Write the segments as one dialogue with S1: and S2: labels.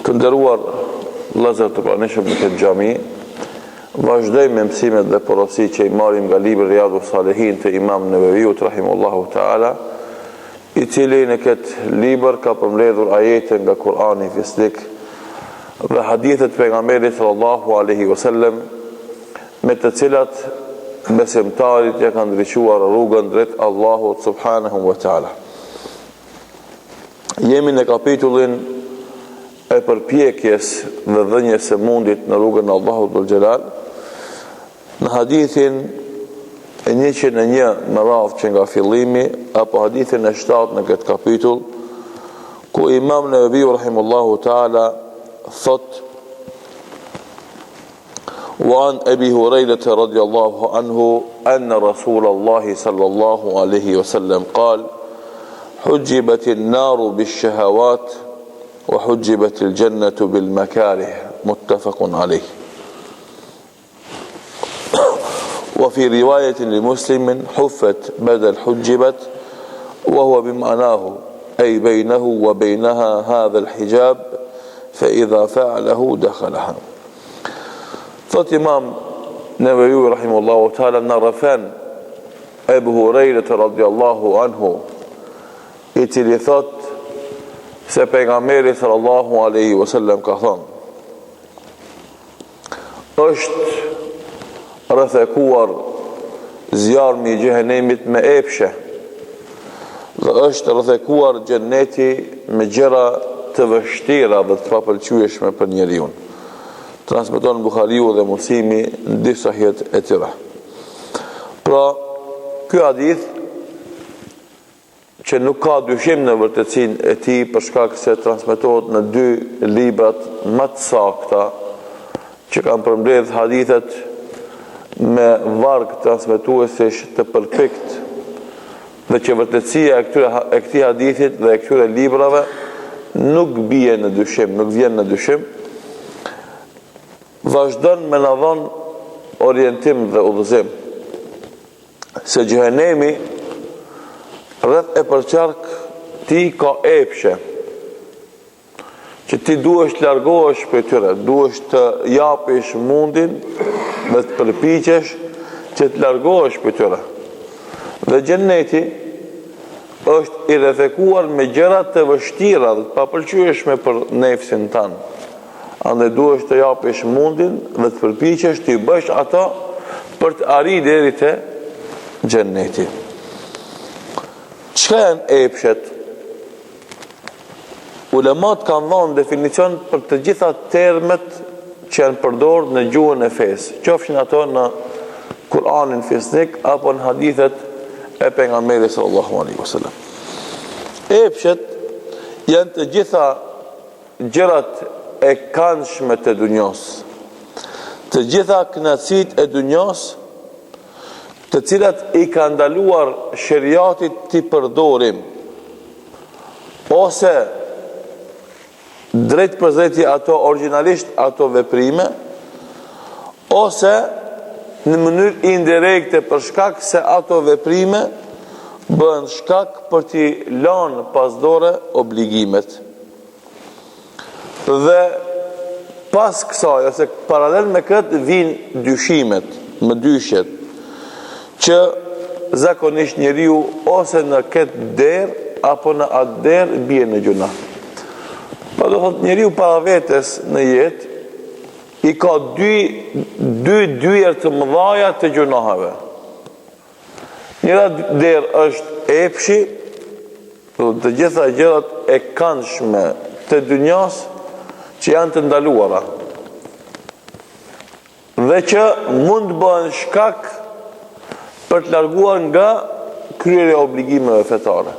S1: Të nderuar vëllezër të pranishëm në këtë xhami, vazhdojmë me mësimet dhe porosit që i marrim nga libri Riyadhus Salihin të Imam Neveviut rahimahullahu taala, i cili në këtë libër ka përmbledhur ajete nga Kurani fisnik dhe hadithet pejgamberit sallallahu alaihi wasallam, me të cilat besimtarit ja kanë ndriçuar rrugën drejt Allahut subhanahu wa taala. Jemi në kapitullin e përpjekjes dhe dhënjes së mundit në rrugën e Allahut dhul xhelal, në hadithin e 101 më radh që nga fillimi, apo hadithin e 7 në këtë kapitull, ku Imam Neveviu rahimahullahu taala thot: وعن أبي هريرة رضي الله عنه أن رسول الله صلى الله عليه وسلم قال: حجبت النار بالشهوات وحجبت الجنة بالمكاره، متفق عليه. وفي رواية لمسلم: حفت بدل حجبت، وهو بمعناه أي بينه وبينها هذا الحجاب، فإذا فعله دخلها. Thot Imam Neveviu rahimahullahu taala, në rëfen Ebu Hurejret radiallahu anhu, i cili thot se pejgamberi sallallahu alaihi wasallam ka thonë: është rrethekuar zjarmi i xhehenemit me epshe, dhe është rrethekuar xheneti me gjëra të vështira dhe të papëlqyeshme për njeriu. Transmeton Buhariu dhe Muslimi në disa sahihet e tyre. Pra, ky hadith që nuk ka dyshim në vërtetësinë e tij, për shkak se transmetohet në dy librat më të sakta që kanë përmbledh hadithet me varg transmetuesish të përpikt, dhe që vërtetësia e këtij hadithit dhe e këtyre librave nuk bie në dyshim, nuk vjen në dyshim, vazhdon me na dhon orientim dhe udhëzim se xhehenemi rreth e përqark ti ka epshe që ti duhesh të largohesh prej tyre, duhesh të japish mundin dhe të përpiqesh që të largohesh prej tyre. Dhe xheneti është i rrethekuar me gjëra të vështira dhe të papëlqyeshme për nefsin tanë. Andaj duhesh të japish mundin dhe të përpiqesh të i bësh ato për të arritur deri te xheneti. Çka janë epshet? Ulemat kanë dhënë definicion për të gjitha termet që janë përdorur në gjuhën e fesë, qofshin ato në Kur'anin fisnik apo në hadithet e pejgamberit sallallahu alaihi wasallam. Epshet janë të gjitha gjërat e këndshme të dunjos, të gjitha kënaqësitë e dunjos, të cilat i ka ndaluar sheriati t'i përdorim, ose drejt për drejti ato originalisht ato veprime, ose në mënyrë indirekte për shkak se ato veprime bën shkak për t'i lënë pasdore obligimet. Dhe pas kësaj, ose paralel me këtë, vinë dyshimet, më dyshjet, që zakonisht njeriu ose në këtë derë apo në atë derë bie në gjuna. Pa do thot njeriu para vetes në jetë i ka dy dyert të mëdha të gjunaheve. Njëra derë është epshi, të gjitha gjërat e këndshme të dunjas që janë të ndaluara dhe që mund bëhen shkak për të larguar nga kryerja e obligimeve fetare.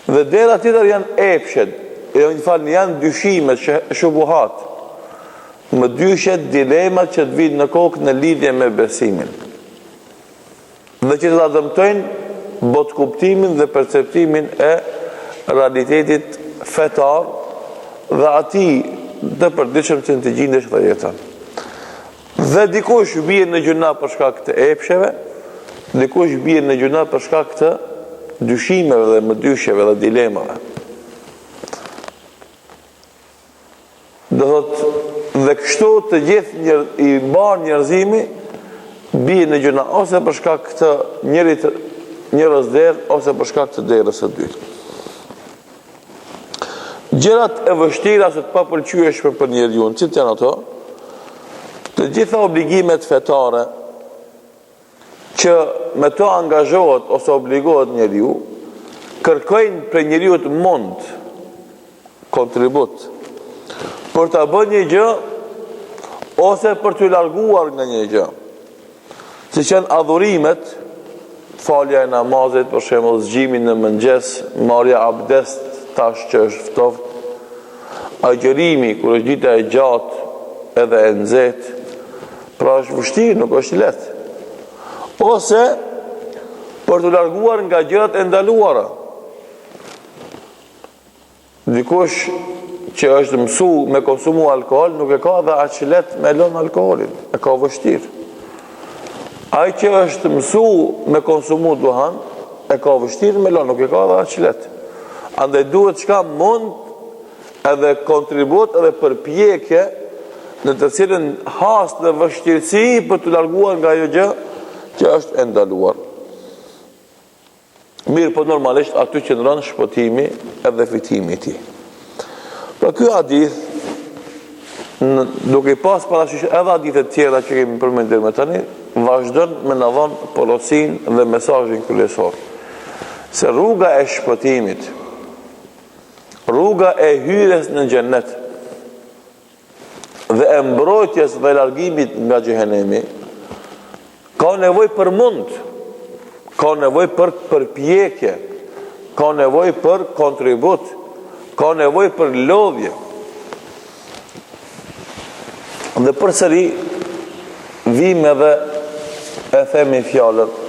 S1: Dhe dera tjetër janë epshet, janë dyshimet, shubuhat, më dyshet dilemat që të vinë në kokë në lidhje me besimin, dhe që të dëmtojnë botkuptimin dhe perceptimin e realitetit fetar dhe ati dhe përditshëm që në të gjindesh dhe jetën. Dhe dikush bie në gjuna për shkak të epsheve, dikush bie në gjuna për shkak të dyshimeve dhe më dyshjeve dhe dilemave. Do thot dhe kështu të gjithë i bar njerëzimi bie në gjëna ose për shkak të njerëz derë ose për shkak të derës së dytë. Gjërat e vështira se të papëlqyeshme për njeriu, cilët janë ato? Të gjitha obligimet fetare që me to angazhohet ose obligohet njeriu, kërkojnë për njeriu të mund kontribut për të bërë një gjë ose për të larguar nga një gjë. Si që janë adhurimet, falja e namazit, për shembull zgjimin në mëngjes, marrja abdest tash që është ftoft, agjërimi kur është dita e gjatë edhe e nxehtë, pra është vështirë, nuk është lehtë. Ose për të larguar nga gjërat e ndaluara. Dikush që është mësu me konsumu alkohol, nuk e ka dhe aq lehtë me lënë alkoholin, e ka vështirë. Ai që është mësu me konsumu duhan, e ka vështirë me lënë, nuk e ka dhe aq lehtë. Andaj duhet çka mund edhe kontribut edhe përpjekje në të cilën hast dhe vështirësi për të larguar nga ajo gjë që është e ndaluar. Mirë, po normalisht aty qëndron shpëtimi edhe fitimi i tij. Pra ky hadith, duke i pas parasysh edhe hadithe tjera që kemi përmendur më tani, vazhdon me na dhënë porosinë dhe mesazhin kryesor. Se rruga e shpëtimit, rruga e hyrjes në xhennet dhe e mbrojtjes dhe largimit nga xhehenemi ka nevojë për mund, ka nevojë për përpjekje, ka nevojë për kontribut, ka nevojë për lodhje. Dhe përsëri vim edhe e themi fjalën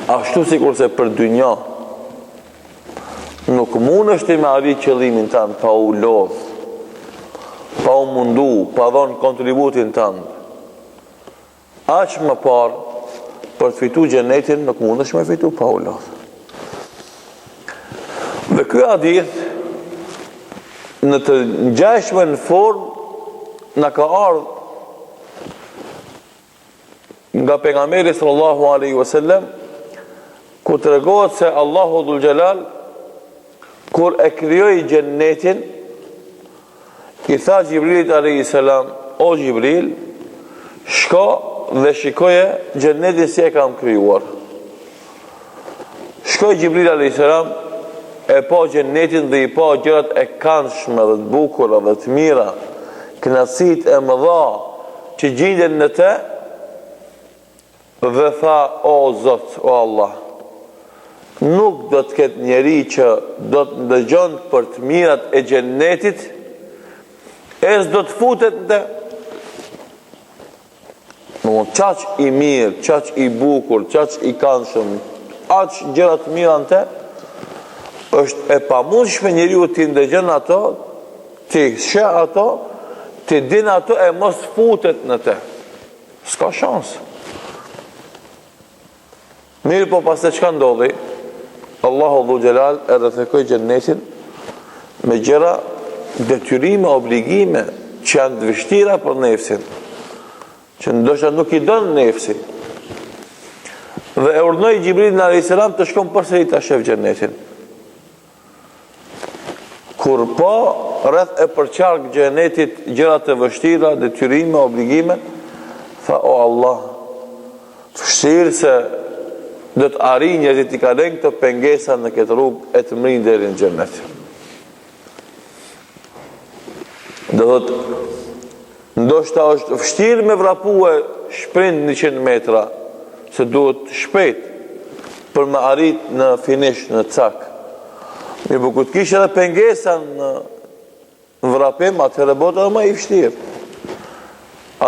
S1: ashtu sikurse për dynja nuk mundesh të me arrit qëllimin tënd pa u lodh, pa u mundu, pa dhënë kontributin tënd. Aq më parë për të fituar xhenetin nuk mundesh me fitu pa u lodh. Dhe ky hadith në të ngjashme në formë na ka ardhur nga pejgamberi sallallahu alaihi wasallam, ku tregohet se Allahu dhul Jalal kur e krijoi xhennetin, i tha Gjibrilit alayhis salam: o Gjibril, shko dhe shikoje xhennetin si e kam krijuar. Shkoi Gjibril alayhis salam, e pa xhennetin dhe i pa gjërat e këndshme dhe të bukura dhe të mira, kënaqësitë e mëdha që gjenden në të, dhe tha: o Zot, o Allah, nuk do të ketë njeri që do të ndëgjon për të mirat e xhennetit, e s'do të futet në të. Qaq i mirë, qaq i bukur, qaq i këndshëm, aq gjërat mira në të, është e pamundshme njeriu të ndëgjon ato, të sheh ato, të din ato e mos futet në të. S'ka shans. Mirë, po pas të çka ndodhi, Allahu dhul Jalal e rrethekoi xhennetin me gjëra, detyrime, obligime që janë të vështira për nefsin, që ndoshta nuk i don nefsi. Dhe e urdhënoi Gjibrilin alayhis salam të shkon përsëri ta shef xhennetin. Kur po rreth e përqark xhenetit gjëra të vështira, detyrime, obligime, tha: o Allah, vështirë se do të arrijë njerëzit i kalojnë këto pengesa në këtë rrugë e të mrinë deri në xhennet. Do thotë, ndoshta është vështirë me vrapue shprind 100 metra, se duhet shpejt për me arrit në finish, në cak. Mirë, po kur të kishte edhe pengesa në vrapim, atëherë bëhet edhe më i vështirë.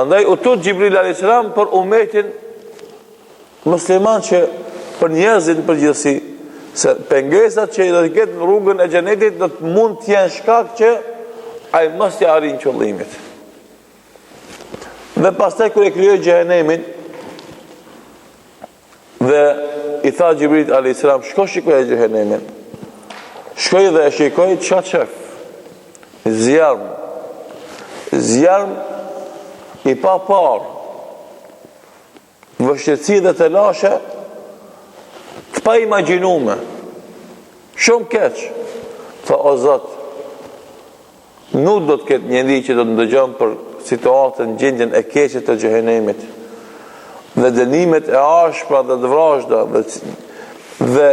S1: Andaj u tut Gjibril alayhis salam për umetin musliman, që për njerëzit në përgjithësi, se pengesat që do të ketë në rrugën e xhenetit do të mund të jenë shkak që ai mos i arrijë qëllimit. Dhe pastaj kur e krijoi xhenemin dhe i tha Gjibrilit alayhis salam: shko shikoje xhenemin. Shkoi dhe e shikoi çka çef. zjarm i pa parë, vështirësi dhe të lashe, të pa imagjinume, shumë keq. Tha, o Zot, nuk do të ketë njeri që do të ndëgjon për situatën, gjendjen e keqe të xhehenemit, dhe dënimet e ashpra dhe të vrajshda, dhe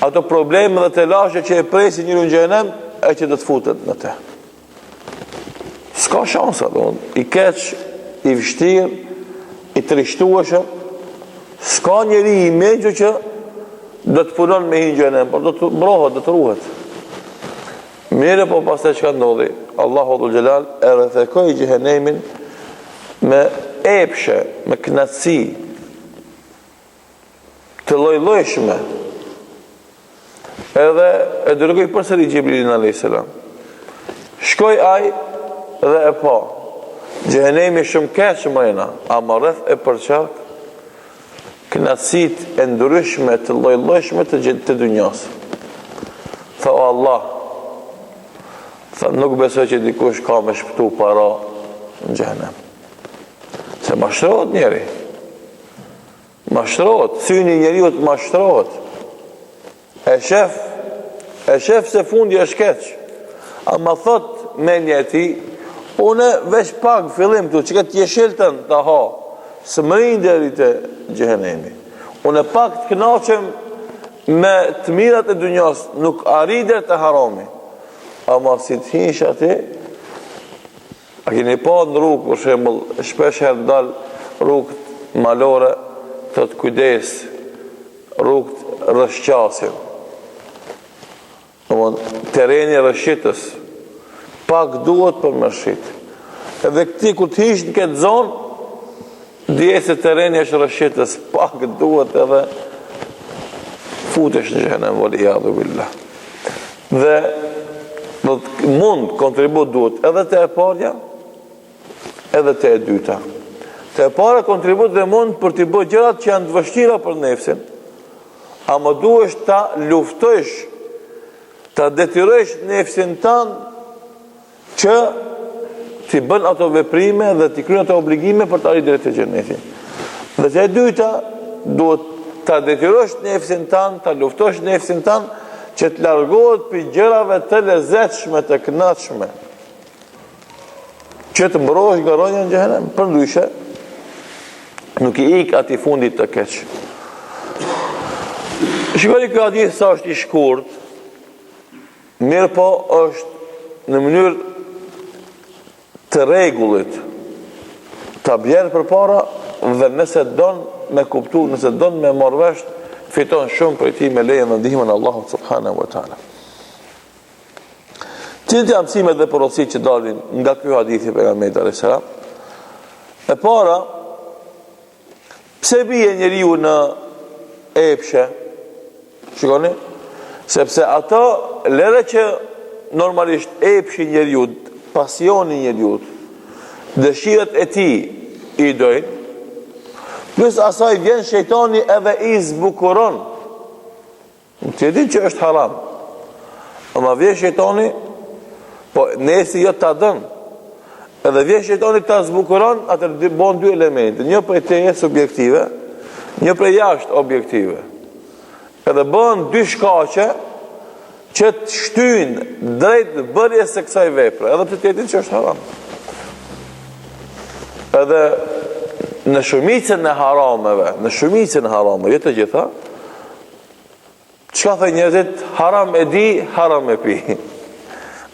S1: ato probleme dhe të lashe që e presin njëri në xhehenem, e që do të futet në te. S'ka shansa, i keq, i vështirë, i trishtueshëm, s'ka njeri i mençur që do të punon me hinë xhenem, por do të mbrohet, do të ruhet. Mire, po pastaj çka ndodhi? Allahu dhul Xhelal e rrethekoi xhehenemin me epshe, me knatësi të lloj-llojshme. Edhe e dërgoi përsëri Xhibrilin alayhis salam. Shkoi ai dhe e pa. Xhehenemi shumë keq mrena, ama rreth e përçark knatësit e ndryshme të lloj-llojshme të dunjas. Tha, o Allah, tha, nuk besoj që dikush ka me shpëtu para në xhehenem. Se mashtrohet njeri. Mashtrohet, syni njeriu të mashtrohet. E shef se fundi është keq. Ama thot menja e tij, une veç pak fillim këtu, që këtë jeshiltën të ha, së mërin deri të xhehenemi. Une pak të kënaqem me të mirat e dunjas, nuk arrider të harami. Ama si të hinsh ati, a keni pa në rrugë, për shembull, shpesh herë dal rrugët malore, të të kujdes, rrugët rrëshqasin. Tereni rrëshqitës, pak duhet për më shqit. Edhe këti ku të hish në këtë zonë, dje se tereni është rrëshqitës, pak duhet edhe futesh në xhehenem, waliyadhu billah. Dhe mund kontribut duhet edhe të e parja, edhe të e dyta. Të e para kontribut dhe mund për t'i bërë gjërat që janë të vështira për nefsin, ama duhesh ta luftojsh, ta detyrojsh nefsin tanë që t'i bën ato veprime dhe t'i kryen ato obligime për të arritur te xheneti. Dhe të e dyta, duhet ta detyrosh nefsin tanë, ta luftosh nefsin tanë që të largohet për gjërave të lezetshme, të kënaqshme, që të mbrohesh nga rronja në xhehenem. Përndryshe, nuk i ik ati fundit të keq. Shikoni ky hadith sa është i shkurt, mirë po është në mënyrë të rregullit, ta bjerë për para, dhe nëse don me kuptu, nëse don me marrë vesh, fiton shumë për ti me lejen dhe ndihmën e Allahut subhanahu wa taala. Cilët janë mësimet dhe porositë që dalin nga ky hadith i pejgamberit alayhis salam? E para, pse bie njeriu në epshe? Shikoni, sepse ato lere që normalisht epshi njeriu, pasioni njeriu, dëshirat e tij i dojnë, plus asaj vjen shejtani edhe i zbukuron. Ti e di që është haram. Ama vjen shejtani, po nesi jo ta dën. Edhe vjen shejtani ta zbukuron, atë bën dy elemente, një prej teje subjektive, një prej jashtë objektive. Edhe bën dy shkaqe që të shtyjnë drejt bërjes së kësaj vepre, edhe pse ti e di që është haram. Edhe në shumicën e harameve, jo të gjitha, çka thënë njerëzit, haram e di, haram e pi.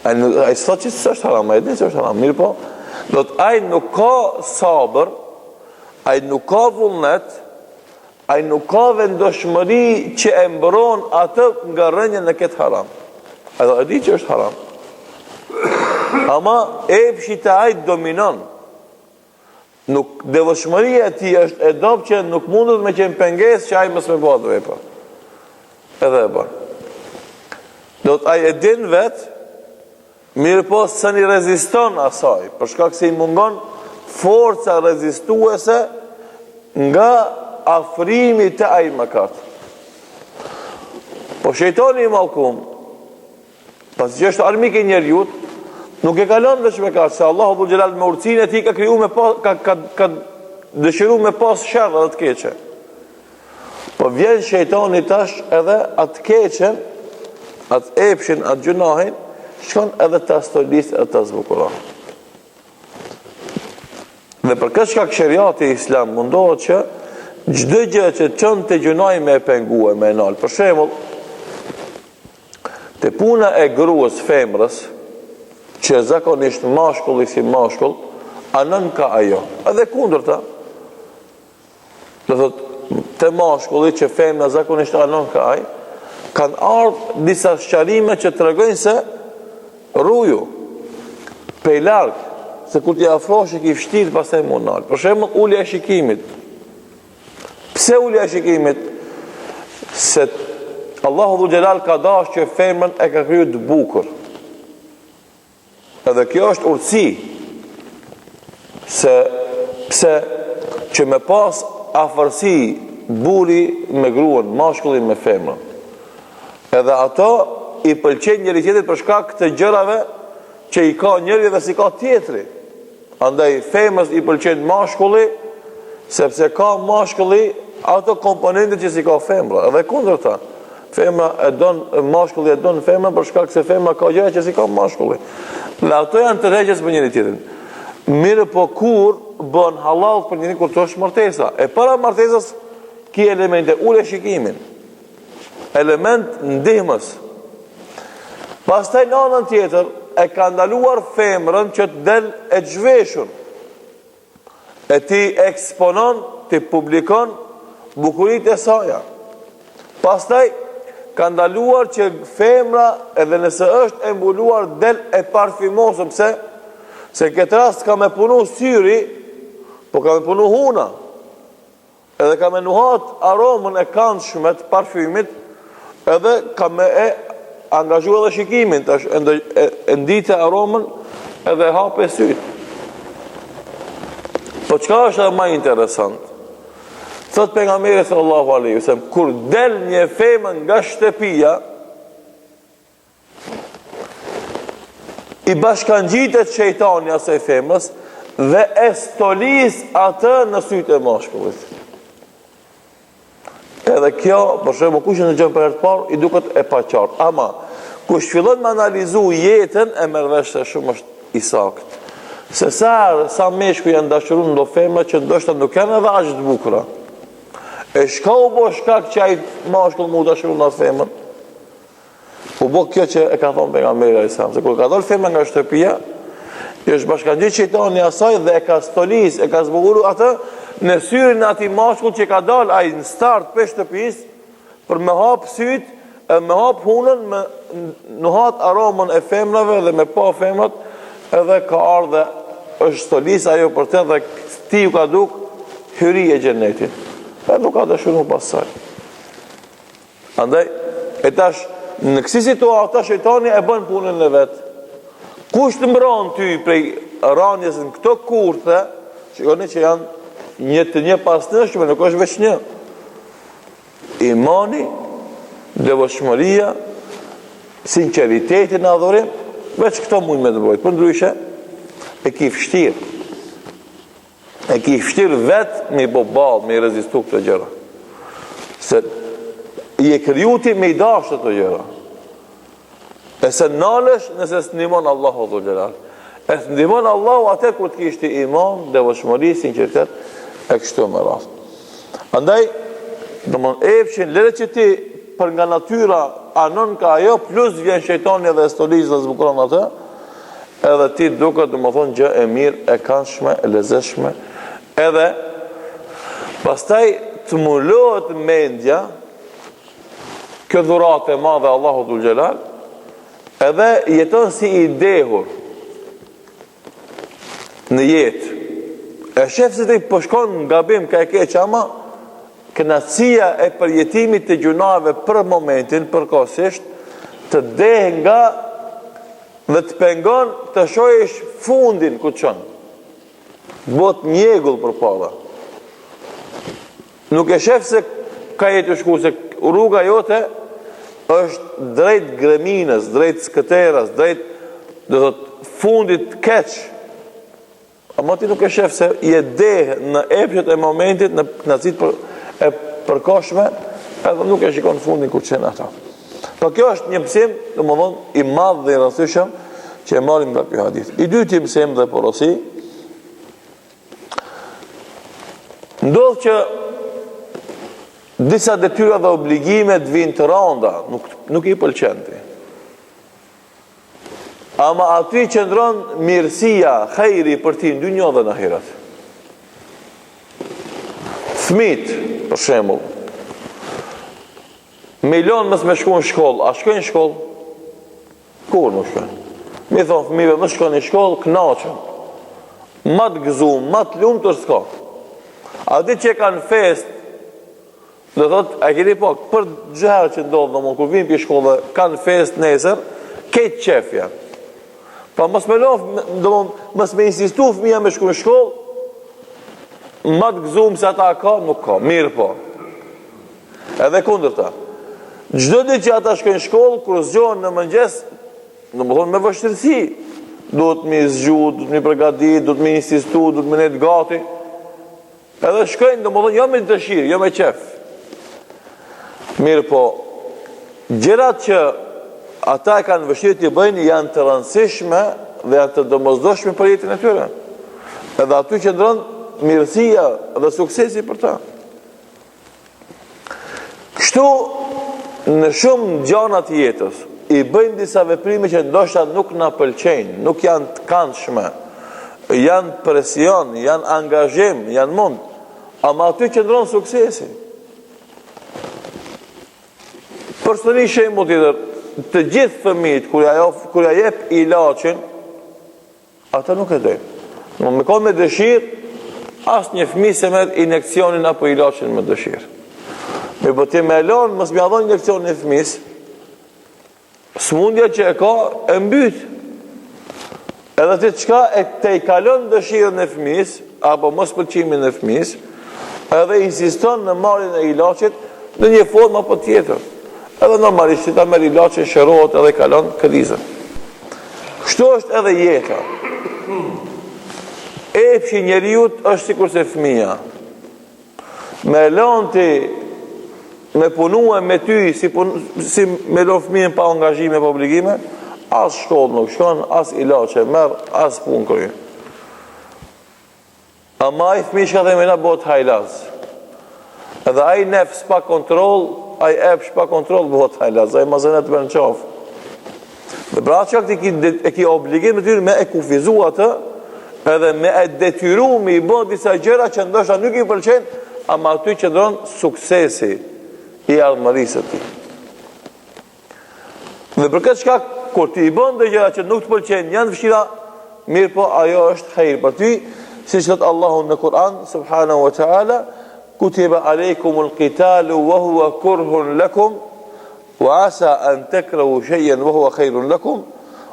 S1: Ai s'thot që s'është haram, ai di që është haram, mirë po, do të ai nuk ka sabër, ai nuk ka vullnet, ai nuk ka vendoshmëri që e mbron atë nga rënja në këtë haram. Edhe e di që është haram. Ama epshi të ai dominon. Nuk devotshmëria e tij është e dobë që nuk mundet me qenë pengesë që ai mos më bëhet vepër. Edhe e bën. Do të ai e din vet, mirë po së një reziston asaj, për shkak se i mungon forca rezistuese nga afrimi të ai mëkat. Po shejtani i mallkum, Pas që është armik e njeriut, nuk e kalon veç me kaq, se Allahu dhul xhelal me urtësinë e tij ka kriju ka dëshiru me pas sherr dhe të keqe. Po vjen shejtani tash edhe atë keqen, atë epshin, atë gjunahin, shkon edhe të astolis e të zbukuron. Dhe për këtë shkak sheriati islam mundohet që çdo gjë që çon te gjunaj me e pengue, me e nal. Për shembull, te puna e gruas femrës, që zakonisht mashkulli si mashkull, anon ka ajo. Edhe kundërta. Do thot, te mashkulli që femra zakonisht anon ka ai, kanë ardhur disa sqarime që tregojnë se rruju prej larg, se kur t'i afrosh e ki vështirë pastaj mund nal. Për shembull, ulja e shikimit. Pse ulja e shikimit? Se Allahu dhul xhelal ka dashur që femrën e ka kriju të bukur. Edhe kjo është urtësi. Pse që me pas afërsi buri me gruan, mashkullin me femrën. Edhe ato i pëlqen njëri tjetrit për shkak të gjërave që i ka njëri dhe si ka tjetri. Andaj femrës i pëlqen mashkulli, sepse ka mashkulli ato komponente që si ka femra. Edhe kundërta. Femra e don, mashkulli e don femra për shkak se femra ka gjëra që si ka mashkulli. Dhe ato janë tërheqës për njëri tjetrin. Mirë po kur bën halal për njëri kur të është martesa. E para martesas ki elemente, ule shikimin. Element ndihmës. Pastaj në anën tjetër e ka ndaluar femrën që të del e zhveshur. E ti eksponon, ti publikon bukuritë e saja. Pastaj ka ndaluar që femra, edhe nëse është e mbuluar, del e parfimosur. Pse? Se këtë rast ka me punu syri, po ka me punu huna. Edhe ka me nuhat aromën e këndshme të parfymit, edhe ka me e angazhu edhe shikimin, tash e ndite aromën edhe hape syt. Po çka është edhe më interesant? Thot pejgamberi sallallahu alaihi wasallam, kur del një femër nga shtëpia, i bashkangjitet shejtani asaj femrës dhe e stolis atë në sytë e mashkullit. Edhe kjo, për shembull, kush e dëgjon për herë të parë, i duket e paqartë. Ama kush fillon me analizu jetën, e merr vesh se shumë është i saktë. Se sa meshkuj janë dashuruar ndo femra që ndoshta nuk kanë edhe aq të bukura. E shka u bo shkak që ai mashkull mu dashuron atë femër? U bo kjo që e ka thonë pejgamberi alayhis salam, se kur ka dalë femra nga shtëpia, i është bashkangjit shejtani asaj dhe e ka stolis, e ka zbukuru atë në syrin e atij mashkull që ka dalë ai në start për shtëpis, për me hap syt, me hap hunën, me nuhat aromën e femrave dhe me pa femrat, edhe ka ardhe është stolis ajo për te dhe ti ju ka duk hyri e xhenetit. E nuk ka dëshuar pasaj. Andaj, e tash, në kësi situata, shejtani e bën punën e vetë. Kush të mbron ty prej ranjes në këto kurthe, shikoni që janë një pas nëshme, nuk është veç një. Imani, devotshmëria, sinceriteti në adhurim, veç këto mund me të bëjt. Për ndryshe, e ki fështirë. E ki fështirë vetë me i bo balë, me i rezistu këtë gjëra. Se i e kryuti me i dashtë të gjëra. E se nalesh nëse së ndimon Allahu dhul xhelal. E së ndimon Allahu atë kur të kishti iman, devotshmëri, sinqeritet, e kështu me rast. Andaj, domthon epshin, lere që ti për nga natyra anon ka ajo, plus vjen shejtani dhe stolis dhe zbukuron atë, edhe ti duket domthon gjë e mirë, e këndshme, e lezetshme, edhe pastaj të mullohet mendja, kjo dhuratë e madhe Allahu dhul xhelal, edhe jeton si i dehur në jetë. E shef se ti përshkon nga bim ka e keq, ama kënaqësia e përjetimit të gjunave për momentin, përkohësisht, të deh nga dhe të pengon të shohësh fundin ku çon. Bot njegull për para. Nuk e shef se ka jetë shku, se rruga jote është drejt greminës, drejt skëterës, drejt fundit keq. Ama ti nuk e shef se je dehë në epshet e momentit, në knacit e përkoshme, edhe nuk e shikon fundin kur qenë ata. Po kjo është një mësim, domethënë i madh dhe i rëndësishëm që e marrim nga ky hadith. I dyti mësim dhe porosi, ndodh që disa detyra dhe obligimet vinë të rënda, nuk i pëlqen ti. Ama aty qëndron mirësia, khejri për ti në dunjë dhe në ahiret. Fëmit, për shembull, milion mësë me shku në shkollë, a shkojnë në shkollë? Kur nuk shkojnë? Mi thonë fëmive, më shkojnë në shkollë, knaqën. Ma të gëzum, ma të lumë të s'ka. A di që kanë fest, dhe thot, a keni po, për gjëherë që ndodhë, dhe më kur vinë për shkollë, kanë fest nesër, ketë qefja. Pa mos me mos me insistu fëmija me shku në shkollë, ma të gëzum se ata ka, nuk ka, mirë po. Edhe kundër ta. Gjdo ditë që ata shkojnë në shkollë, kur zgjohen në mëngjes, në më thonë me vështirësi, duhet me zgju, duhet me përgatit, duhet me insistu, duhet me net gati. Edhe shkojnë, në më thonë, jo me dëshirë, jo me qef. Mirë po, gjërat që ata e kanë vështirë të bëjnë janë të rëndësishme dhe janë të domosdoshme për jetën e tyre. Edhe aty që ndronë mirësia dhe suksesi për ta. Kështu, në shumë gjanat jetës, i bëjmë disa veprime që ndoshta nuk na pëlqejnë, nuk janë të këndshme, janë presion, janë angazhim, janë mund, ama aty që ndronë suksesi. Përsëri shembull tjetër, të gjithë fëmijët kur ja jep ilaçin, ata nuk e dojnë. Me kohë me dëshirë, asë një fëmijë se merr injekcionin apo ilaçin me dëshirë. Me bëti me lanë, mësë me adhon injekcionin e fëmijës, smundja që e ka e mbyt. Edhe të qka e te i kalon dëshirën e fëmijës, apo mos pëlqimin e fëmijës, edhe insiston në marrjen e ilaçit në një formë apo tjetër. Edhe normalisht që ta merr ilaçin shërohet edhe kalon krizën. Kështu është edhe jeta. Epshi njeriut është sikur se fëmija. Me lanë ti me punue me ty si me lo fëmijën pa angazhime, pa obligime, as shkollë nuk shkon, as ilaçe merr, as punë kryen. Ama ai fëmijë që dhe me na bëhet hajlaz. Edhe ai nefs pa kontroll, ai epsh pa kontroll bëhet hajlaz, ai mazenet bën qafë. Dhe pra që e ki obligim me tyre me e kufizu atë, edhe me e detyru me i bën disa gjëra që ndoshta nuk i pëlqejnë, ama aty që ndron suksesi i ardhmërisë të tij. Dhe për këtë shkak, kur ti i bën dhe gjëra që nuk të pëlqejnë, janë vështira, mirë po ajo është hajër për ty, si që thot Allahu në Kur'an, subhanahu wa ta'ala, kutiba alejkumul qitalu wa huwa kurhun lakum, wa asa an takrahu shay'an wa huwa khairun lakum,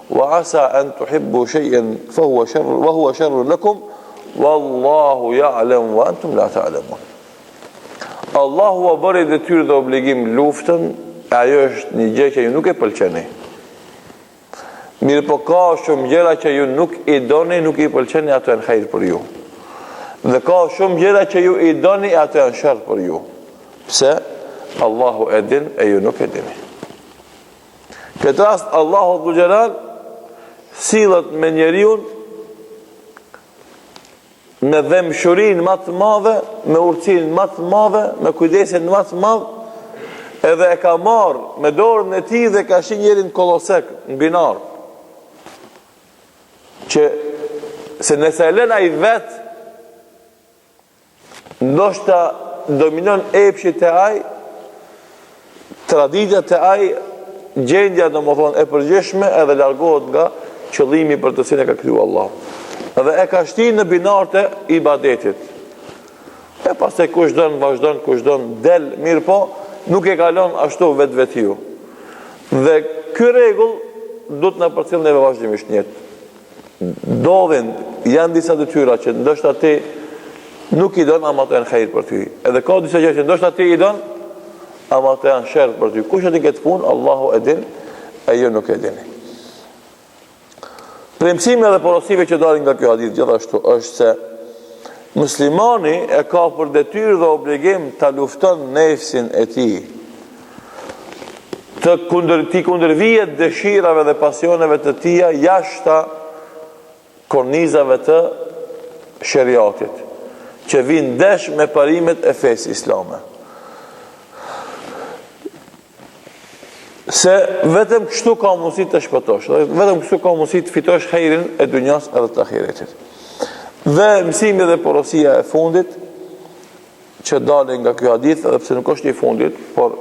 S1: wa asa an tuhibbu shay'an fa huwa sharrun lakum, wallahu ya'lam wa antum la ta'lamun. Allahu a bëri detyrë dhe obligim luftën, ajo është një gjë që ju nuk e pëlqeni. Mirë po ka shumë gjëra që ju nuk i doni, nuk i pëlqeni, ato janë hajër për ju. Dhe ka shumë gjëra që ju i doni, ato janë sharr për ju. Pse? Allahu e din e ju nuk e dini. Këtë rast, Allahu Dhu Gjelal sillet me njeriun me dhemshurin më të madhe, me urtësinë më të madhe, me kujdesin më të madh, edhe e ka marrë me dorën e tij dhe ka shi njerin kolosek në binar. Që se nëse e lën ai vet, ndoshta dominon epshit e ai, traditat e ai, gjendja domethënë e përgjithshme, edhe largohet nga qëllimi për të cilin e ka kriju Allah. Dhe e ka shti në binart e ibadetit. E pastaj kush don vazhdon, kush don del, mirë po, nuk e kalon ashtu vetë ju. Dhe ky rregull do të na përcjell neve vazhdimisht në jetë. Dodhen, janë disa detyra që ndoshta ti nuk i don, ama ato janë hajër për ty. Edhe ka disa gjëra që ndoshta ti i don, ama të janë shërë për ty. Kush e din këtë punë, Allahu e din, e ju nuk e dini. Premtime dhe porosive që dalin nga kjo hadith gjithashtu është se muslimani e ka për detyrë dhe obligim të lufton nefsin e tij, të kundërvijet dëshirave dhe pasioneve të tia jashta kornizave të sheriatit, që vinë ndesh me parimet e fesë islame. Se vetëm kështu ka mundësi të shpëtosh, vetëm kështu ka mundësi të fitosh hajrin e dunjas edhe të ahiretit. Dhe mësimi dhe porosia e fundit që dalin nga ky hadith, edhe pse nuk është i fundit, por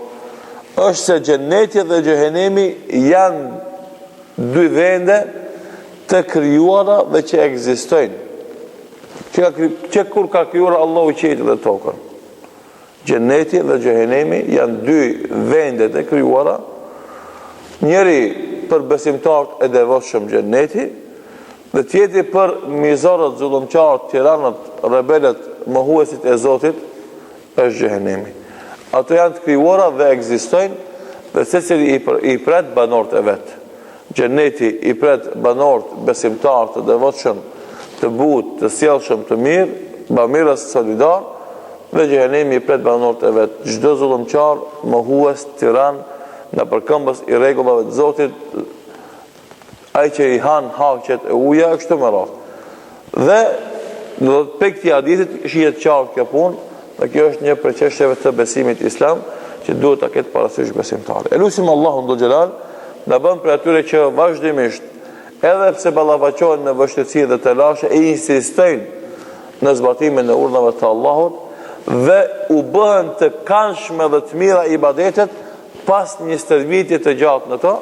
S1: është se xheneti dhe xhehenemi janë dy vende të krijuara dhe që ekzistojnë. Që kur ka krijuar Allahu qiellin dhe tokën. Xheneti dhe xhehenemi janë dy vende të krijuara. Njëri për besimtarët e devotshëm xheneti, dhe tjetri për mizorët, zullumqarët, tiranët, rebelët, mohuesit e Zotit, është xhehenemi. Ato janë të krijuara dhe ekzistojnë, dhe secili i pret banorët e vet. Xheneti i pret banorët besimtarë të devotshëm, të butë, të sjellshëm, të mirë, bamirës solidar, dhe xhehenemi i pret banorët e vet. Çdo zullumqar, mohues, tiran, në përkëmbës i rregullave të Zotit, ai që i han haqet e uja, kështu me radhë. Dhe do të pe këtij hadithit shihet qartë kjo punë, dhe kjo është një prej çështjeve të besimit islam që duhet ta ketë parasysh besimtari. Elusim Allahun do xhelal na bën për atyre që vazhdimisht, edhe pse ballafaqohen në vështirësi dhe të lashe, e insistojnë në zbatimin e urdhave të Allahut dhe u bëhen të këndshme dhe të mira ibadetet pas 20 vite të gjatë në to,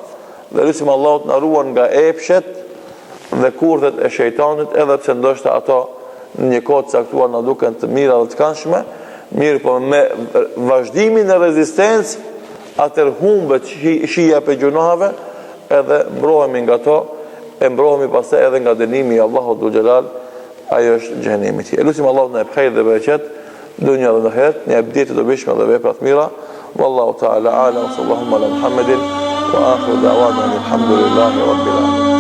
S1: dhe lutim Allahut na ruan nga epshet dhe kurthet e shejtanit, edhe pse ndoshta ato në një kohë të caktuar na duken të mira dhe të këndshme, mirë po me vazhdimin e rezistencë, atër humbet shija për gjunohave, edhe mbrohemi nga to, e mbrohemi pastaj edhe nga dënimi i Allahut dhul xhelal, ajo është xhenemi. Lutim Allahut na ebhej dhe bereqet, dunja dhe në ahiret, ne abdiet të dobishme dhe vepra të mira. Wallahu ta'ala a'lam, sallallahu ala Muhammedin wa akhiru da'wana alhamdulillahi rabbil alamin.